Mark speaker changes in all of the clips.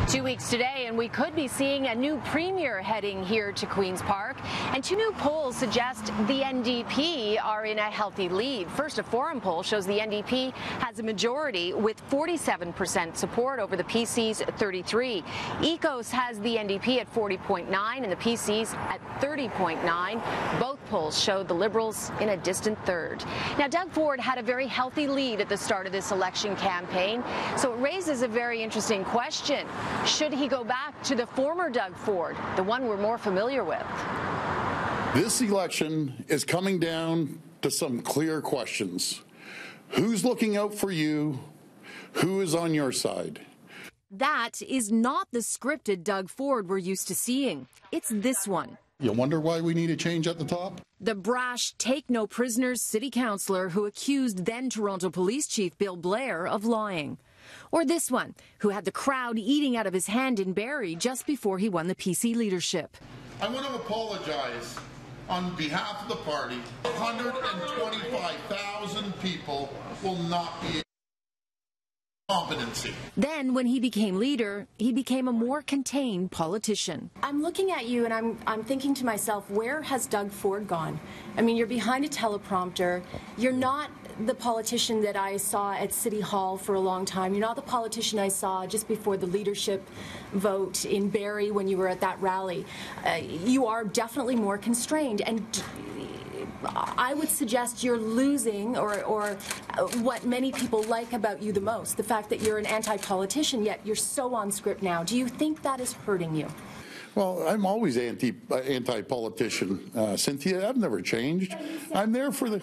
Speaker 1: 2 weeks today, and we could be seeing a new premier heading here to Queen's Park. And two new polls suggest the NDP are in a healthy lead. First, a forum poll shows the NDP has a majority with 47% support over the PC's 33%. ECOS has the NDP at 40.9% and the PC's at 30.9%. Both polls showed the Liberals in a distant third. Now, Doug Ford had a very healthy lead at the start of this election campaign, so it raises a very interesting question. Should he go back to the former Doug Ford, the one we're more familiar with?
Speaker 2: This election is coming down to some clear questions. Who's looking out for you? Who is on your side?
Speaker 1: That is not the scripted Doug Ford we're used to seeing. It's this one.
Speaker 2: You wonder why we need a change at the top?
Speaker 1: The brash, take-no-prisoners city councillor who accused then-Toronto Police Chief Bill Blair of lying. Or this one, who had the crowd eating out of his hand in Barrie just before he won the PC leadership.
Speaker 2: I want to apologize on behalf of the party. 125,000 people will not be competency.
Speaker 1: Then, when he became leader, he became a more contained politician.
Speaker 3: I'm looking at you and I'm thinking to myself, where has Doug Ford gone? I mean, you're behind a teleprompter. You're not the politician that I saw at City Hall for a long time. You're not the politician I saw just before the leadership vote in Barrie when you were at that rally. You are definitely more constrained, and I would suggest you're losing or what many people like about you the most, the fact that you're an anti-politician, yet you're so on script now. Do you think that is hurting you?
Speaker 2: Well, I'm always anti-politician, Cynthia. I've never changed. I'm there for the.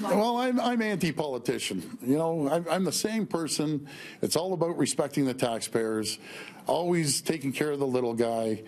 Speaker 2: Well, I'm anti-politician. You know, I'm the same person. It's all about respecting the taxpayers, always taking care of the little guy,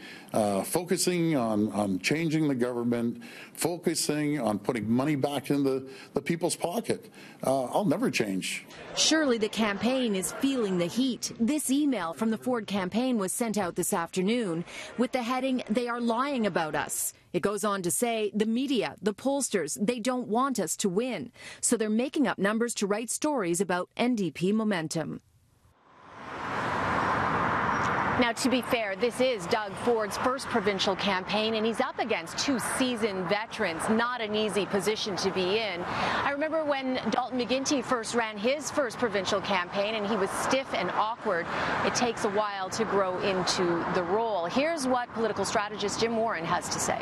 Speaker 2: focusing on changing the government, focusing on putting money back into the people's pocket. I'll never change.
Speaker 1: Surely the campaign is feeling the heat. This email from the Ford campaign was sent out this afternoon with the heading, "They are lying about us." It goes on to say, the media, the pollsters, they don't want us to win. So they're making up numbers to write stories about NDP momentum. Now, to be fair, this is Doug Ford's first provincial campaign, and he's up against two seasoned veterans. Not an easy position to be in. I remember when Dalton McGuinty first ran his first provincial campaign, and he was stiff and awkward. It takes a while to grow into the role. Here's what political strategist Jim Warren has to say.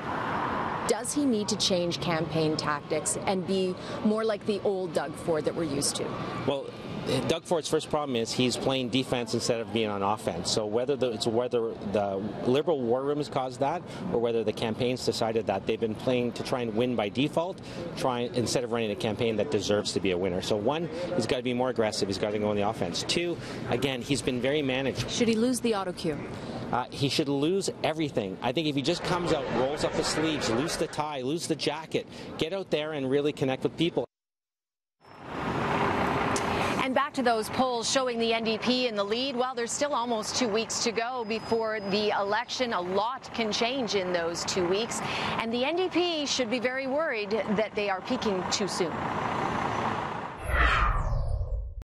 Speaker 1: Does he need to change campaign tactics and be more like the old Doug Ford that we're used to?
Speaker 4: Well, Doug Ford's first problem is he's playing defense instead of being on offense. So whether the Liberal war room has caused that, or whether the campaign's decided that, they've been playing to try and win by default, instead of running a campaign that deserves to be a winner. So one, he's got to be more aggressive. He's got to go on the offense. Two, again, he's been very managed.
Speaker 1: Should he lose the auto cue?
Speaker 4: He should lose everything. I think if he just comes out, rolls up his sleeves, lose the tie, lose the jacket, get out there and really connect with people.
Speaker 1: And back to those polls showing the NDP in the lead. Well, there's still almost 2 weeks to go before the election. A lot can change in those 2 weeks. And the NDP should be very worried that they are peaking too soon.